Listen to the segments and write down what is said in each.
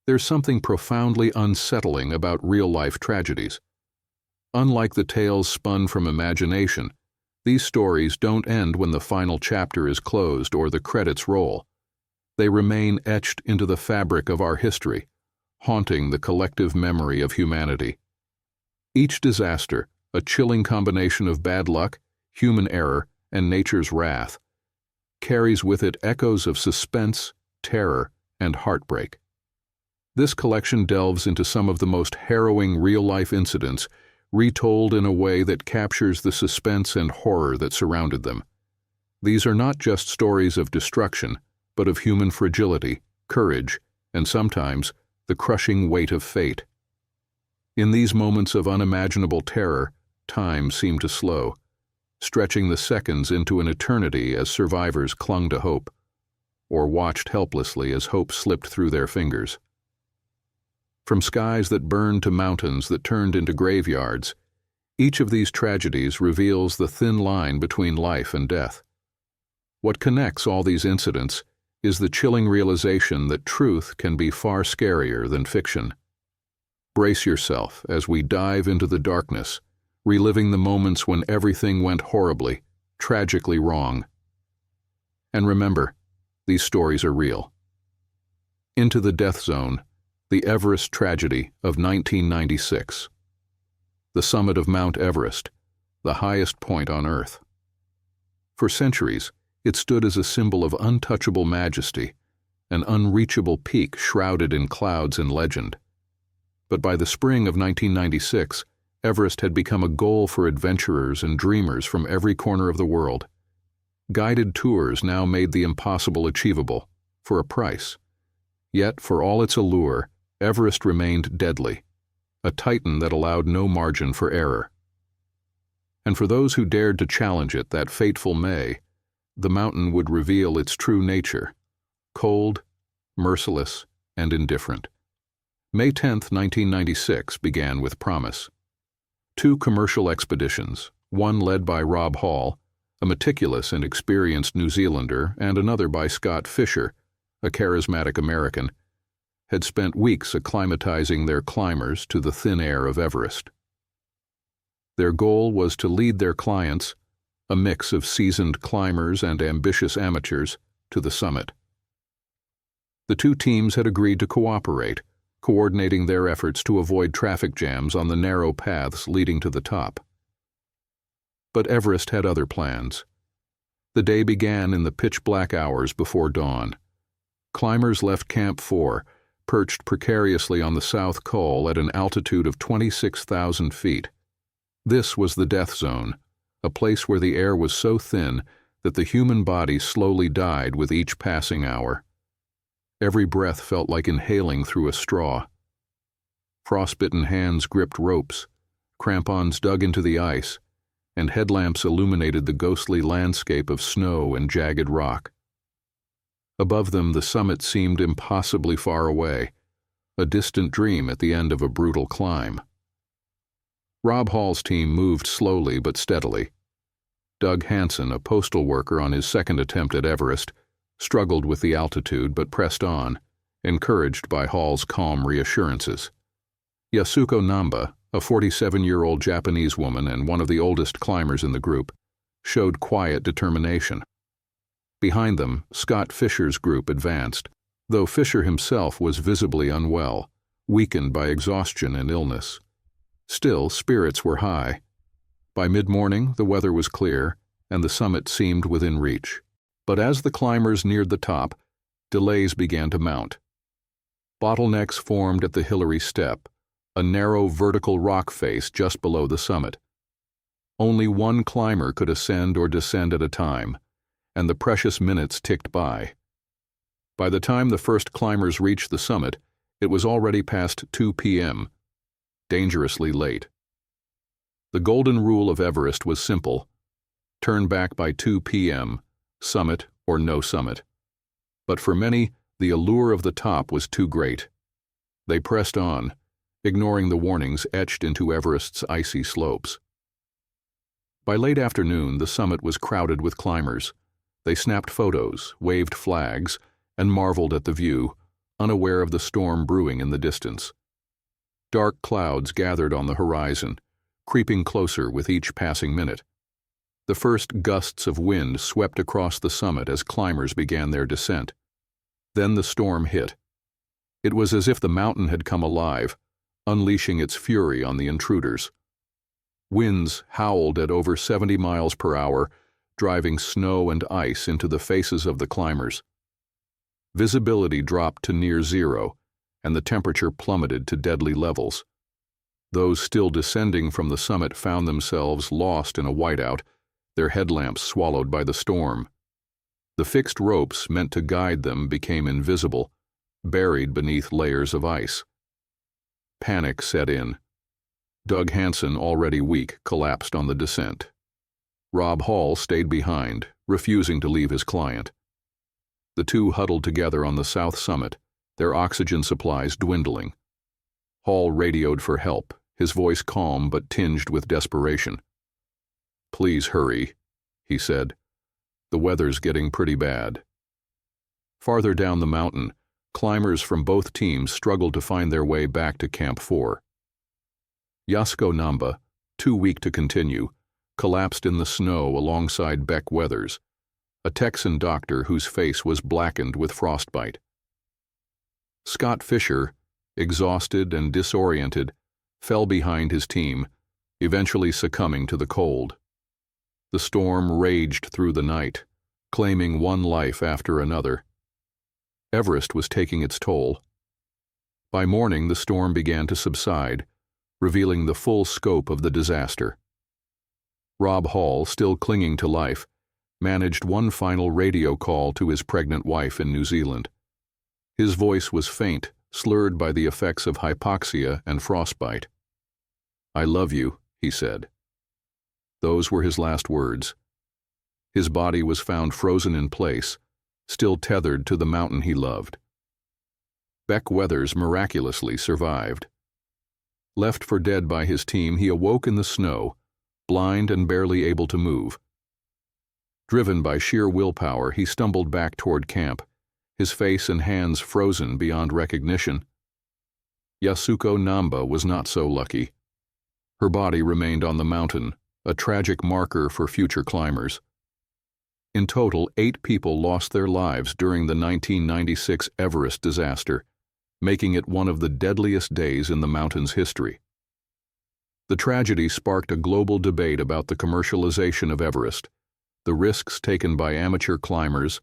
There's something profoundly unsettling about real-life tragedies. Unlike the tales spun from imagination, these stories don't end when the final chapter is closed or the credits roll. They remain etched into the fabric of our history, haunting the collective memory of humanity. Each disaster, a chilling combination of bad luck, human error, and nature's wrath, carries with it echoes of suspense, terror, and heartbreak. This collection delves into some of the most harrowing real-life incidents, retold in a way that captures the suspense and horror that surrounded them. These are not just stories of destruction, but of human fragility, courage, and sometimes the crushing weight of fate. In these moments of unimaginable terror, time seemed to slow, stretching the seconds into an eternity as survivors clung to hope, or watched helplessly as hope slipped through their fingers. From skies that burned to mountains that turned into graveyards, each of these tragedies reveals the thin line between life and death. What connects all these incidents is the chilling realization that truth can be far scarier than fiction. Brace yourself as we dive into the darkness, reliving the moments when everything went horribly, tragically wrong. And remember, these stories are real. Into the Death Zone, the Everest tragedy of 1996. The summit of Mount Everest, the highest point on Earth. For centuries, it stood as a symbol of untouchable majesty, an unreachable peak shrouded in clouds and legend. But by the spring of 1996, Everest had become a goal for adventurers and dreamers from every corner of the world. Guided tours now made the impossible achievable, for a price. Yet, for all its allure, Everest remained deadly, a titan that allowed no margin for error. And for those who dared to challenge it that fateful May, the mountain would reveal its true nature: cold, merciless, and indifferent. May 10, 1996 began with promise. 2 commercial expeditions, one led by Rob Hall, a meticulous and experienced New Zealander, and another by Scott Fisher, a charismatic American, had spent weeks acclimatizing their climbers to the thin air of Everest. Their goal was to lead their clients, a mix of seasoned climbers and ambitious amateurs, to the summit. The 2 teams had agreed to cooperate, coordinating their efforts to avoid traffic jams on the narrow paths leading to the top. But Everest had other plans. The day began in the pitch-black hours before dawn. Climbers left Camp 4, perched precariously on the South Col at an altitude of 26,000 feet. This was the death zone, a place where the air was so thin that the human body slowly died with each passing hour. Every breath felt like inhaling through a straw. Frostbitten hands gripped ropes, crampons dug into the ice, and headlamps illuminated the ghostly landscape of snow and jagged rock. Above them, the summit seemed impossibly far away, a distant dream at the end of a brutal climb. Rob Hall's team moved slowly but steadily. Doug Hansen, a postal worker on his second attempt at Everest, struggled with the altitude but pressed on, encouraged by Hall's calm reassurances. Yasuko Namba, a 47-year-old Japanese woman and one of the oldest climbers in the group, showed quiet determination. Behind them, Scott Fisher's group advanced, though Fisher himself was visibly unwell, weakened by exhaustion and illness. Still, spirits were high. By mid-morning, the weather was clear, and the summit seemed within reach. But as the climbers neared the top, delays began to mount. Bottlenecks formed at the Hillary Step, a narrow vertical rock face just below the summit. Only one climber could ascend or descend at a time, and the precious minutes ticked by. By the time the first climbers reached the summit, it was already past 2 p.m., dangerously late. The golden rule of Everest was simple: turn back by 2 p.m., summit or no summit. But for many, the allure of the top was too great. They pressed on, ignoring the warnings etched into Everest's icy slopes. By late afternoon, the summit was crowded with climbers. They snapped photos, waved flags, and marveled at the view, unaware of the storm brewing in the distance. Dark clouds gathered on the horizon, creeping closer with each passing minute. The first gusts of wind swept across the summit as climbers began their descent. Then the storm hit. It was as if the mountain had come alive, unleashing its fury on the intruders. Winds howled at over 70 miles per hour, driving snow and ice into the faces of the climbers. Visibility dropped to near zero, and the temperature plummeted to deadly levels. Those still descending from the summit found themselves lost in a whiteout, their headlamps swallowed by the storm. The fixed ropes meant to guide them became invisible, buried beneath layers of ice. Panic set in. Doug Hansen, already weak, collapsed on the descent. Rob Hall stayed behind, refusing to leave his client. The two huddled together on the south summit, their oxygen supplies dwindling. Hall radioed for help, his voice calm but tinged with desperation. "Please hurry," he said. "The weather's getting pretty bad." Farther down the mountain, climbers from both teams struggled to find their way back to Camp 4. Yasko Namba, too weak to continue, collapsed in the snow alongside Beck Weathers, a Texan doctor whose face was blackened with frostbite. Scott Fisher, exhausted and disoriented, fell behind his team, eventually succumbing to the cold. The storm raged through the night, claiming one life after another. Everest was taking its toll. By morning, the storm began to subside, revealing the full scope of the disaster. Rob Hall, still clinging to life, managed one final radio call to his pregnant wife in New Zealand. His voice was faint, slurred by the effects of hypoxia and frostbite. "I love you," he said. Those were his last words. His body was found frozen in place, still tethered to the mountain he loved. Beck Weathers miraculously survived. Left for dead by his team, he awoke in the snow, blind and barely able to move. Driven by sheer willpower, he stumbled back toward camp, his face and hands frozen beyond recognition. Yasuko Namba was not so lucky. Her body remained on the mountain, a tragic marker for future climbers. In total, 8 people lost their lives during the 1996 Everest disaster, making it one of the deadliest days in the mountain's history. The tragedy sparked a global debate about the commercialization of Everest, the risks taken by amateur climbers,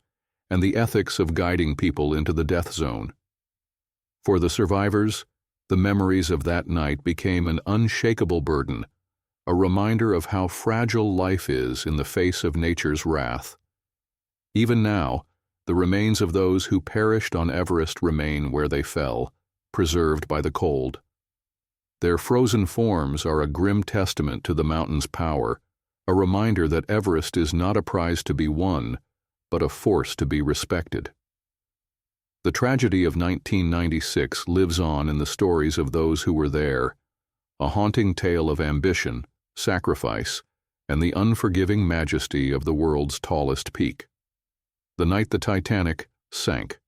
and the ethics of guiding people into the death zone. For the survivors, the memories of that night became an unshakable burden, a reminder of how fragile life is in the face of nature's wrath. Even now, the remains of those who perished on Everest remain where they fell, preserved by the cold. Their frozen forms are a grim testament to the mountain's power, a reminder that Everest is not a prize to be won, but a force to be respected. The tragedy of 1996 lives on in the stories of those who were there, a haunting tale of ambition, sacrifice, and the unforgiving majesty of the world's tallest peak. The night the Titanic sank.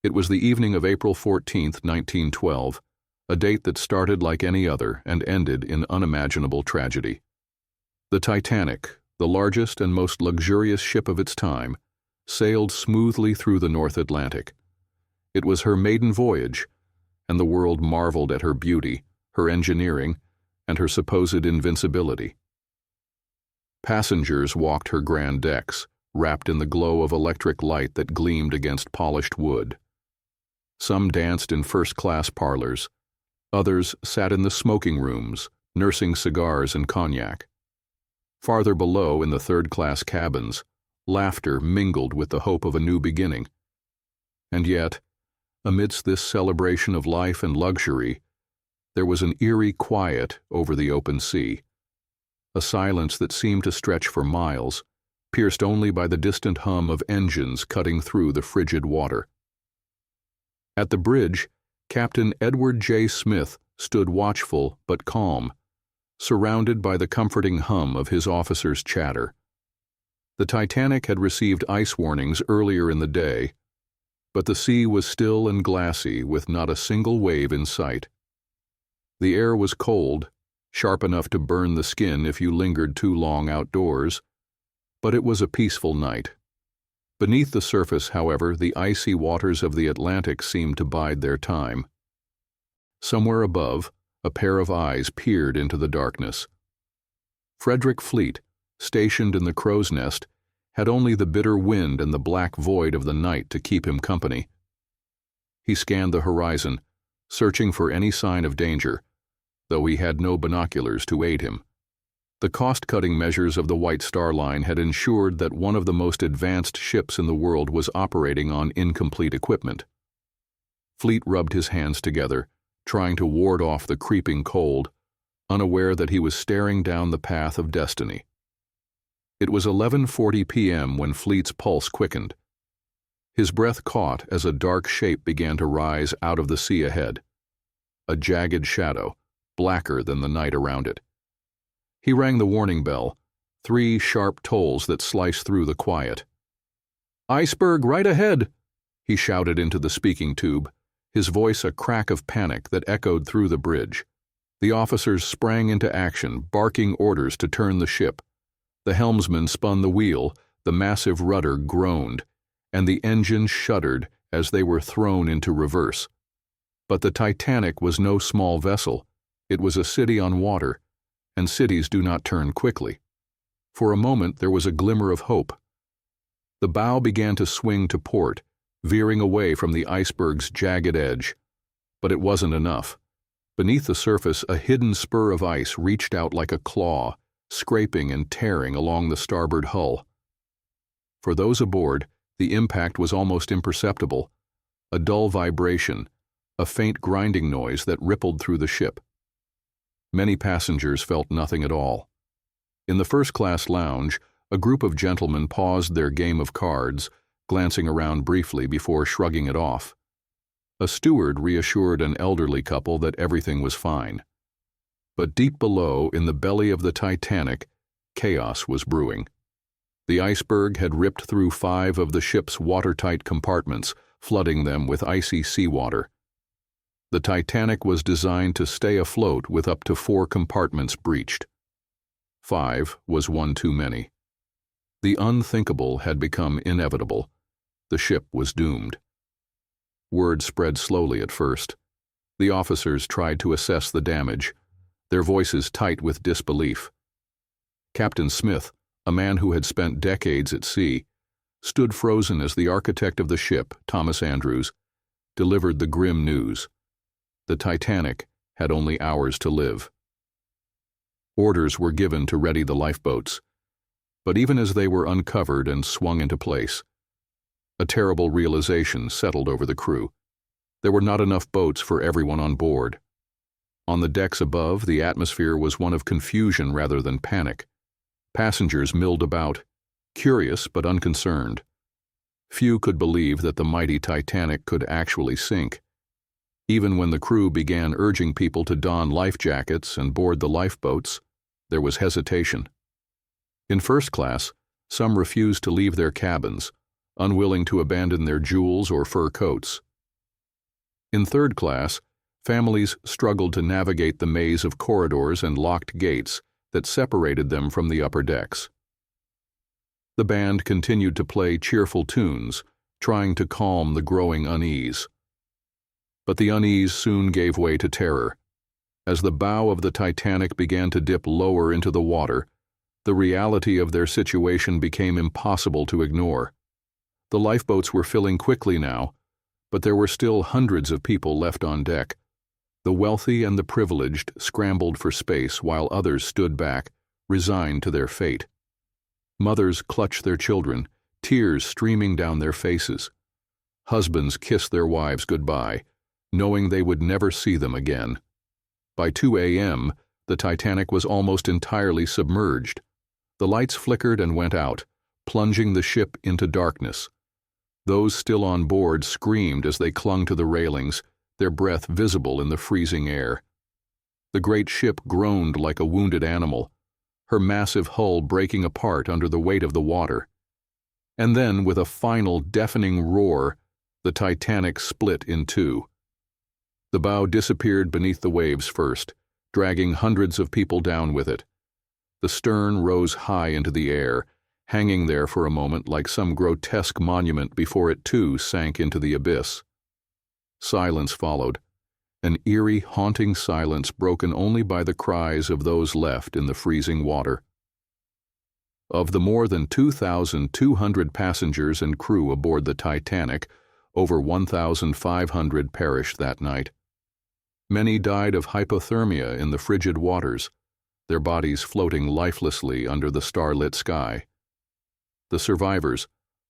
It was the evening of April 14, 1912, a date that started like any other and ended in unimaginable tragedy. The Titanic, the largest and most luxurious ship of its time, sailed smoothly through the North Atlantic. It was her maiden voyage, and the world marveled at her beauty, her engineering, and her supposed invincibility. Passengers walked her grand decks, wrapped in the glow of electric light that gleamed against polished wood. Some danced in first-class parlors. Others sat in the smoking rooms, nursing cigars and cognac. Farther below, in the third-class cabins, laughter mingled with the hope of a new beginning. And yet, amidst this celebration of life and luxury, there was an eerie quiet over the open sea, a silence that seemed to stretch for miles, pierced only by the distant hum of engines cutting through the frigid water. At the bridge, Captain Edward J. Smith stood watchful but calm, surrounded by the comforting hum of his officers' chatter. The Titanic had received ice warnings earlier in the day, but the sea was still and glassy with not a single wave in sight. The air was cold, sharp enough to burn the skin if you lingered too long outdoors, but it was a peaceful night. Beneath the surface, however, the icy waters of the Atlantic seemed to bide their time. Somewhere above, a pair of eyes peered into the darkness. Frederick Fleet, stationed in the crow's nest, had only the bitter wind and the black void of the night to keep him company. He scanned the horizon, searching for any sign of danger, though he had no binoculars to aid him. The cost-cutting measures of the White Star Line had ensured that one of the most advanced ships in the world was operating on incomplete equipment. Fleet rubbed his hands together, trying to ward off the creeping cold, unaware that he was staring down the path of destiny. It was 11:40 p.m. when Fleet's pulse quickened. His breath caught as a dark shape began to rise out of the sea ahead, a jagged shadow, blacker than the night around it. He rang the warning bell, 3 sharp tolls that sliced through the quiet. "Iceberg right ahead," he shouted into the speaking tube, his voice a crack of panic that echoed through the bridge. The officers sprang into action, barking orders to turn the ship. The helmsman spun the wheel, the massive rudder groaned, and the engines shuddered as they were thrown into reverse. But the Titanic was no small vessel. It was a city on water, and cities do not turn quickly. For a moment there was a glimmer of hope. The bow began to swing to port, veering away from the iceberg's jagged edge. But it wasn't enough. Beneath the surface, a hidden spur of ice reached out like a claw, scraping and tearing along the starboard hull. For those aboard, the impact was almost imperceptible, a dull vibration, a faint grinding noise that rippled through the ship. Many passengers felt nothing at all. In the first-class lounge, a group of gentlemen paused their game of cards, glancing around briefly before shrugging it off. A steward reassured an elderly couple that everything was fine. But deep below, in the belly of the Titanic, chaos was brewing. The iceberg had ripped through 5 of the ship's watertight compartments, flooding them with icy seawater. The Titanic was designed to stay afloat with up to 4 compartments breached. 5 was one too many. The unthinkable had become inevitable. The ship was doomed. Word spread slowly at first. The officers tried to assess the damage, their voices tight with disbelief. Captain Smith, a man who had spent decades at sea, stood frozen as the architect of the ship, Thomas Andrews, delivered the grim news. The Titanic had only hours to live. Orders were given to ready the lifeboats, but even as they were uncovered and swung into place, a terrible realization settled over the crew. There were not enough boats for everyone on board. On the decks above, the atmosphere was one of confusion rather than panic. Passengers milled about, curious but unconcerned. Few could believe that the mighty Titanic could actually sink. Even when the crew began urging people to don life jackets and board the lifeboats, there was hesitation. In first class, some refused to leave their cabins, unwilling to abandon their jewels or fur coats. In third class, families struggled to navigate the maze of corridors and locked gates that separated them from the upper decks. The band continued to play cheerful tunes, trying to calm the growing unease. But the unease soon gave way to terror. As the bow of the Titanic began to dip lower into the water, the reality of their situation became impossible to ignore. The lifeboats were filling quickly now, but there were still hundreds of people left on deck. The wealthy and the privileged scrambled for space while others stood back, resigned to their fate. Mothers clutched their children, tears streaming down their faces. Husbands kissed their wives goodbye, knowing they would never see them again. By 2 a.m., the Titanic was almost entirely submerged. The lights flickered and went out, plunging the ship into darkness. Those still on board screamed as they clung to the railings, their breath visible in the freezing air. The great ship groaned like a wounded animal, her massive hull breaking apart under the weight of the water. And then, with a final deafening roar, The Titanic split in two. The bow disappeared beneath the waves first, dragging hundreds of people down with it. The stern rose high into the air, hanging there for a moment like some grotesque monument before it too sank into the abyss. Silence followed, an eerie, haunting silence broken only by the cries of those left in the freezing water. Of the more than 2,200 passengers and crew aboard the Titanic, over 1,500 perished that night. Many died of hypothermia in the frigid waters, their bodies floating lifelessly under the starlit sky. The survivors,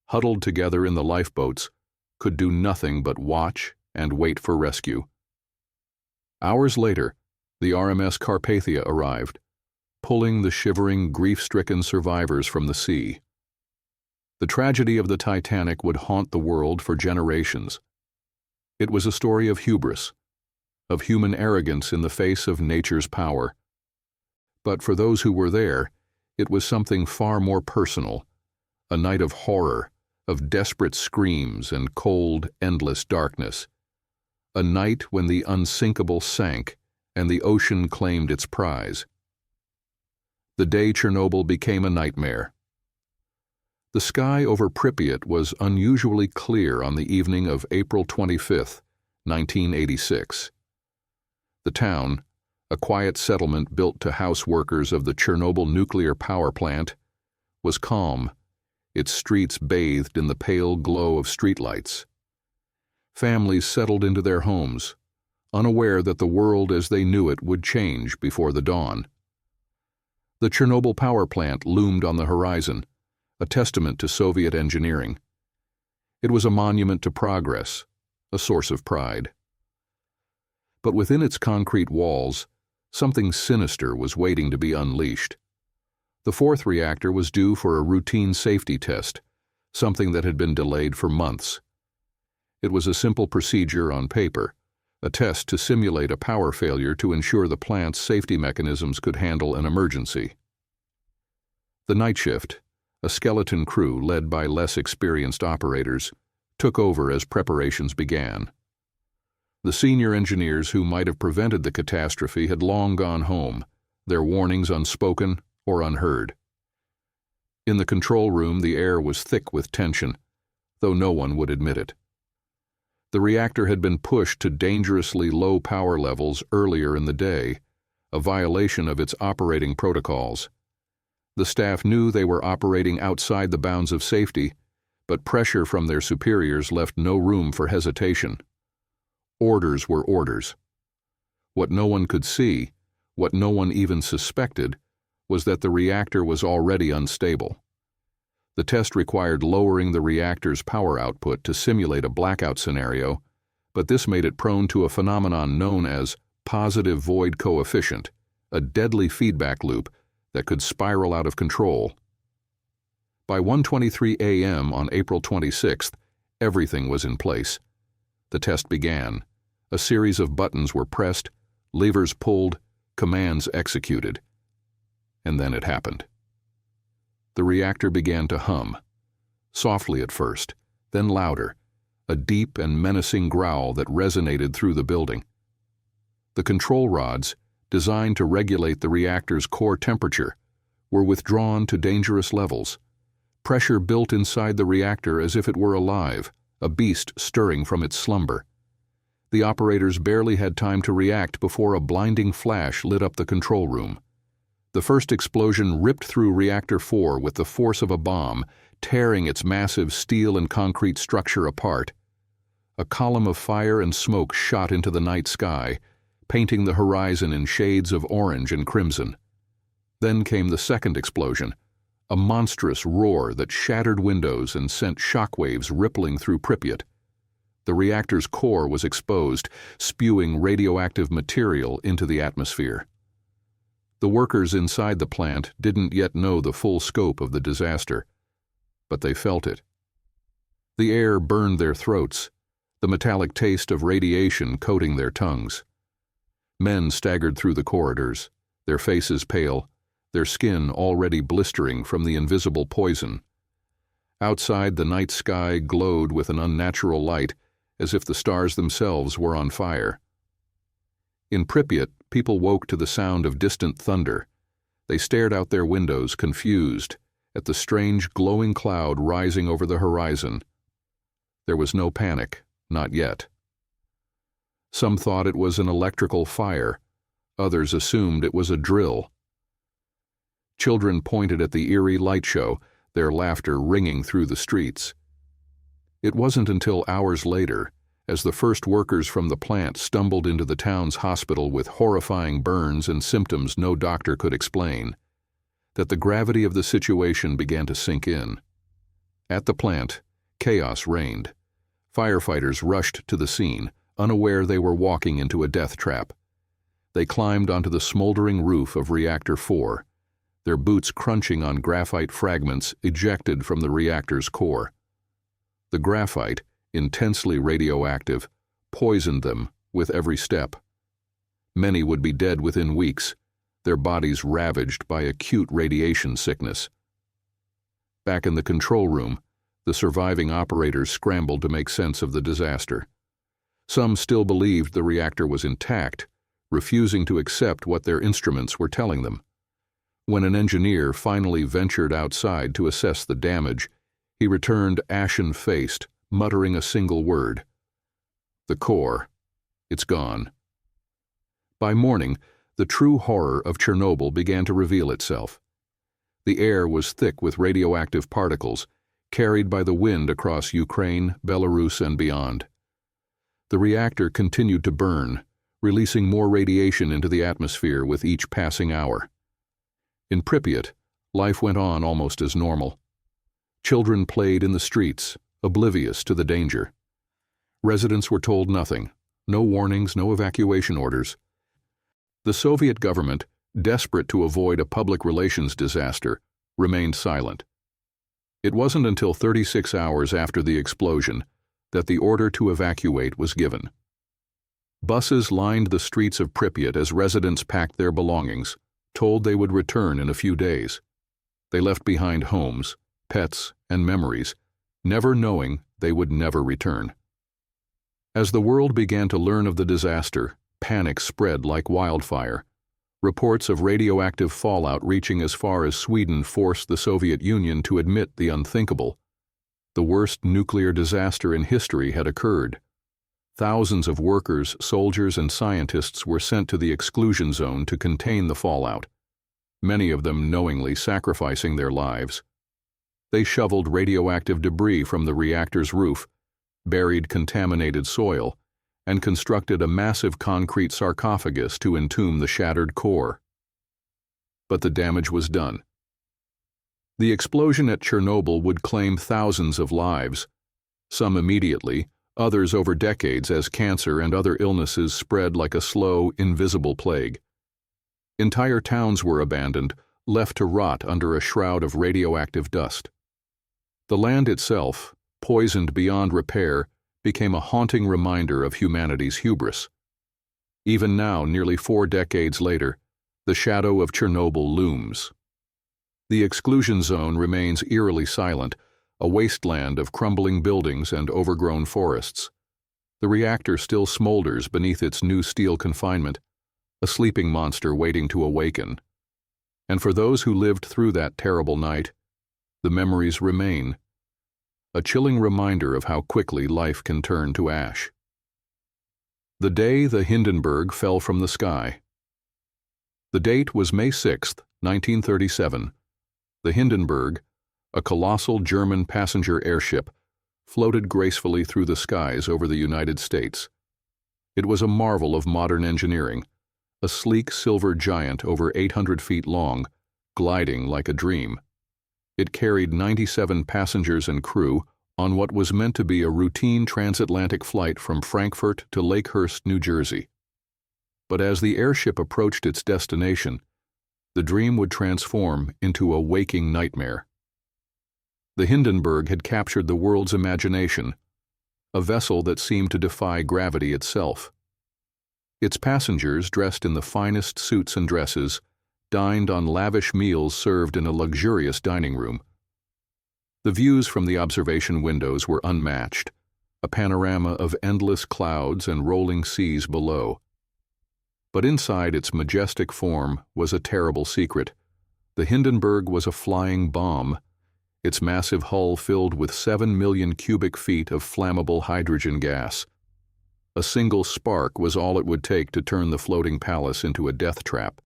huddled together in the lifeboats, could do nothing but watch and wait for rescue. Hours later, the RMS Carpathia arrived, pulling the shivering, grief-stricken survivors from the sea. The tragedy of the Titanic would haunt the world for generations. It was a story of hubris, of human arrogance in the face of nature's power. But for those who were there, it was something far more personal, a night of horror, of desperate screams and cold, endless darkness. A night when the unsinkable sank and the ocean claimed its prize. The day Chernobyl became a nightmare. The sky over Pripyat was unusually clear on the evening of April 25, 1986. The town, a quiet settlement built to house workers of the Chernobyl nuclear power plant, was calm, its streets bathed in the pale glow of streetlights. Families settled into their homes, unaware that the world as they knew it would change before the dawn. The Chernobyl power plant loomed on the horizon, a testament to Soviet engineering. It was a monument to progress, a source of pride. But within its concrete walls, something sinister was waiting to be unleashed. The fourth reactor was due for a routine safety test, something that had been delayed for months. It was a simple procedure on paper, a test to simulate a power failure to ensure the plant's safety mechanisms could handle an emergency. The night shift, a skeleton crew led by less experienced operators, took over as preparations began. The senior engineers who might have prevented the catastrophe had long gone home, their warnings unspoken or unheard. In the control room, the air was thick with tension, though no one would admit it. The reactor had been pushed to dangerously low power levels earlier in the day, a violation of its operating protocols. The staff knew they were operating outside the bounds of safety, but pressure from their superiors left no room for hesitation. Orders were orders. What no one could see, what no one even suspected, was that the reactor was already unstable. The test required lowering the reactor's power output to simulate a blackout scenario, but this made it prone to a phenomenon known as positive void coefficient, a deadly feedback loop that could spiral out of control. By 1:23 a.m. on April 26th, everything was in place. The test began. A series of buttons were pressed, levers pulled, commands executed. And then it happened. The reactor began to hum, softly at first, then louder, a deep and menacing growl that resonated through the building. The control rods, designed to regulate the reactor's core temperature, were withdrawn to dangerous levels. Pressure built inside the reactor as if it were alive, a beast stirring from its slumber. The operators barely had time to react before a blinding flash lit up the control room. The first explosion ripped through Reactor 4 with the force of a bomb, tearing its massive steel and concrete structure apart. A column of fire and smoke shot into the night sky, painting the horizon in shades of orange and crimson. Then came the second explosion, a monstrous roar that shattered windows and sent shockwaves rippling through Pripyat. The reactor's core was exposed, spewing radioactive material into the atmosphere. The workers inside the plant didn't yet know the full scope of the disaster, but they felt it. The air burned their throats, the metallic taste of radiation coating their tongues. Men staggered through the corridors, their faces pale, their skin already blistering from the invisible poison. Outside, the night sky glowed with an unnatural light, as if the stars themselves were on fire. In Pripyat, people woke to the sound of distant thunder. They stared out their windows, confused, at the strange glowing cloud rising over the horizon. There was no panic, not yet. Some thought it was an electrical fire. Others assumed it was a drill. Children pointed at the eerie light show, their laughter ringing through the streets. It wasn't until hours later, as the first workers from the plant stumbled into the town's hospital with horrifying burns and symptoms no doctor could explain, that the gravity of the situation began to sink in. At the plant, chaos reigned. Firefighters rushed to the scene, unaware they were walking into a death trap. They climbed onto the smoldering roof of Reactor 4, their boots crunching on graphite fragments ejected from the reactor's core. The graphite, intensely radioactive, poisoned them with every step. Many would be dead within weeks, their bodies ravaged by acute radiation sickness. Back in the control room, the surviving operators scrambled to make sense of the disaster. Some still believed the reactor was intact, refusing to accept what their instruments were telling them. When an engineer finally ventured outside to assess the damage, he returned ashen-faced, muttering a single word: "The core. It's gone." By morning, the true horror of Chernobyl began to reveal itself. The air was thick with radioactive particles, carried by the wind across Ukraine, Belarus, and beyond. The reactor continued to burn, releasing more radiation into the atmosphere with each passing hour. In Pripyat, life went on almost as normal. Children played in the streets, oblivious to the danger. Residents were told nothing, no warnings, no evacuation orders. The Soviet government, desperate to avoid a public relations disaster, remained silent. It wasn't until 36 hours after the explosion that the order to evacuate was given. Buses lined the streets of Pripyat as residents packed their belongings, told they would return in a few days. They left behind homes, pets, and memories, never knowing they would never return. As the world began to learn of the disaster, panic spread like wildfire. Reports of radioactive fallout reaching as far as Sweden forced the Soviet Union to admit the unthinkable. The worst nuclear disaster in history had occurred. Thousands of workers, soldiers, and scientists were sent to the exclusion zone to contain the fallout, many of them knowingly sacrificing their lives. They shoveled radioactive debris from the reactor's roof, buried contaminated soil, and constructed a massive concrete sarcophagus to entomb the shattered core. But the damage was done. The explosion at Chernobyl would claim thousands of lives, some immediately, others over decades as cancer and other illnesses spread like a slow, invisible plague. Entire towns were abandoned, left to rot under a shroud of radioactive dust. The land itself, poisoned beyond repair, became a haunting reminder of humanity's hubris. Even now, nearly 4 decades later, the shadow of Chernobyl looms. The exclusion zone remains eerily silent, a wasteland of crumbling buildings and overgrown forests. The reactor still smolders beneath its new steel confinement, a sleeping monster waiting to awaken. And for those who lived through that terrible night, the memories remain, a chilling reminder of how quickly life can turn to ash. The day the Hindenburg fell from the sky. The date was May 6, 1937. The Hindenburg, a colossal German passenger airship, floated gracefully through the skies over the United States. It was a marvel of modern engineering, a sleek silver giant over 800 feet long, gliding like a dream. It carried 97 passengers and crew on what was meant to be a routine transatlantic flight from Frankfurt to Lakehurst, New Jersey. But as the airship approached its destination, the dream would transform into a waking nightmare. The Hindenburg had captured the world's imagination, a vessel that seemed to defy gravity itself. Its passengers, dressed in the finest suits and dresses, dined on lavish meals served in a luxurious dining room. The views from the observation windows were unmatched, a panorama of endless clouds and rolling seas below. But inside its majestic form was a terrible secret. The Hindenburg was a flying bomb, its massive hull filled with 7 million cubic feet of flammable hydrogen gas. A single spark was all it would take to turn the floating palace into a death trap.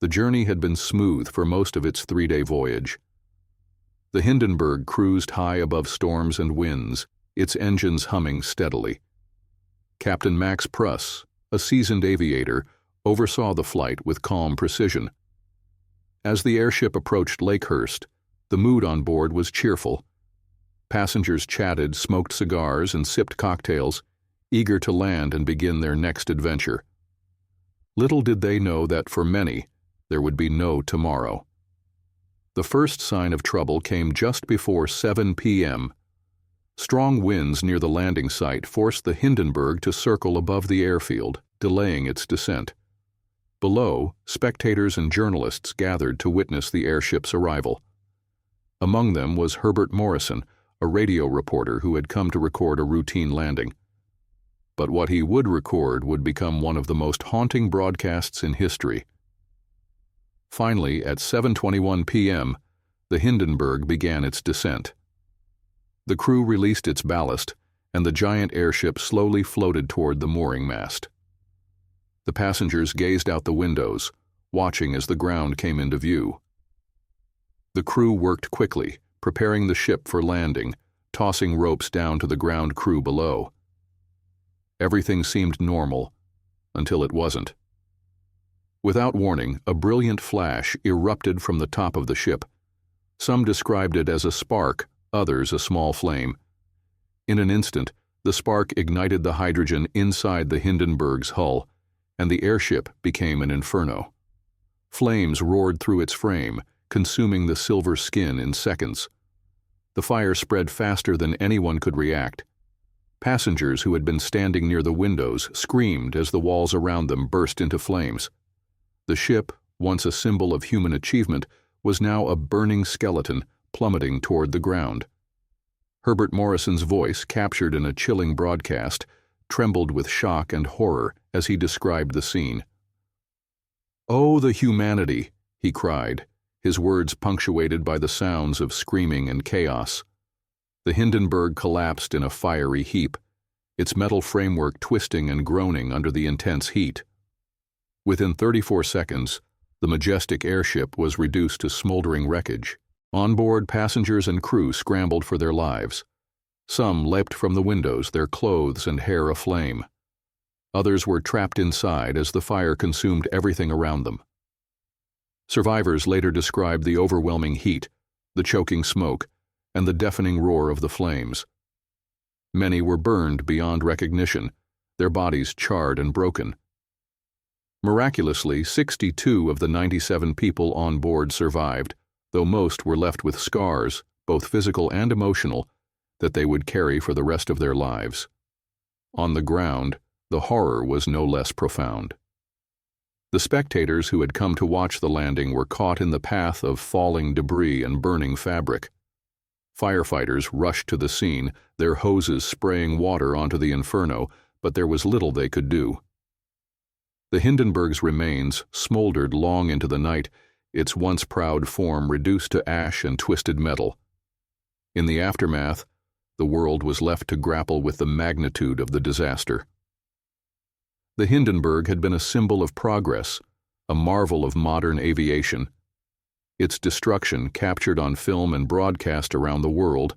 The journey had been smooth for most of its 3-day voyage. The Hindenburg cruised high above storms and winds, its engines humming steadily. Captain Max Pruss, a seasoned aviator, oversaw the flight with calm precision. As the airship approached Lakehurst, the mood on board was cheerful. Passengers chatted, smoked cigars, and sipped cocktails, eager to land and begin their next adventure. Little did they know that for many, there would be no tomorrow. The first sign of trouble came just before 7 p.m. Strong winds near the landing site forced the Hindenburg to circle above the airfield, delaying its descent. Below, spectators and journalists gathered to witness the airship's arrival. Among them was Herbert Morrison, a radio reporter who had come to record a routine landing. But what he would record would become one of the most haunting broadcasts in history. Finally, at 7:21 p.m., the Hindenburg began its descent. The crew released its ballast, and the giant airship slowly floated toward the mooring mast. The passengers gazed out the windows, watching as the ground came into view. The crew worked quickly, preparing the ship for landing, tossing ropes down to the ground crew below. Everything seemed normal, until it wasn't. Without warning, a brilliant flash erupted from the top of the ship. Some described it as a spark, others a small flame. In an instant, the spark ignited the hydrogen inside the Hindenburg's hull, and the airship became an inferno. Flames roared through its frame, consuming the silver skin in seconds. The fire spread faster than anyone could react. Passengers who had been standing near the windows screamed as the walls around them burst into flames. The ship, once a symbol of human achievement, was now a burning skeleton plummeting toward the ground. Herbert Morrison's voice, captured in a chilling broadcast, trembled with shock and horror as he described the scene. "Oh, the humanity," he cried, his words punctuated by the sounds of screaming and chaos. The Hindenburg collapsed in a fiery heap, its metal framework twisting and groaning under the intense heat. Within 34 seconds, the majestic airship was reduced to smoldering wreckage. On board, passengers and crew scrambled for their lives. Some leapt from the windows, their clothes and hair aflame. Others were trapped inside as the fire consumed everything around them. Survivors later described the overwhelming heat, the choking smoke, and the deafening roar of the flames. Many were burned beyond recognition, their bodies charred and broken. Miraculously, 62 of the 97 people on board survived, though most were left with scars, both physical and emotional, that they would carry for the rest of their lives. On the ground, the horror was no less profound. The spectators who had come to watch the landing were caught in the path of falling debris and burning fabric. Firefighters rushed to the scene, their hoses spraying water onto the inferno, but there was little they could do. The Hindenburg's remains smoldered long into the night, its once proud form reduced to ash and twisted metal. In the aftermath, the world was left to grapple with the magnitude of the disaster. The Hindenburg had been a symbol of progress, a marvel of modern aviation. Its destruction, captured on film and broadcast around the world,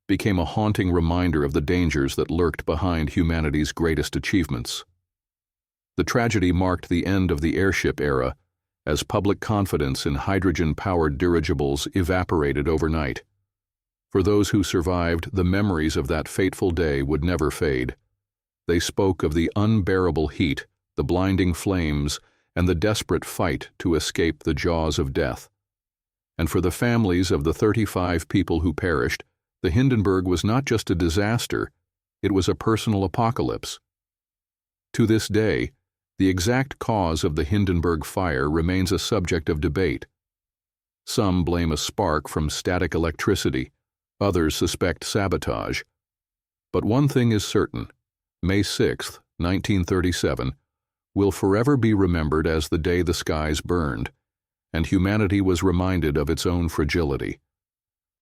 became a haunting reminder of the dangers that lurked behind humanity's greatest achievements. The tragedy marked the end of the airship era, as public confidence in hydrogen-powered dirigibles evaporated overnight. For those who survived, the memories of that fateful day would never fade. They spoke of the unbearable heat, the blinding flames, and the desperate fight to escape the jaws of death. And for the families of the 35 people who perished, the Hindenburg was not just a disaster, it was a personal apocalypse. To this day, the exact cause of the Hindenburg fire remains a subject of debate. Some blame a spark from static electricity, others suspect sabotage. But one thing is certain: May 6, 1937, will forever be remembered as the day the skies burned, and humanity was reminded of its own fragility.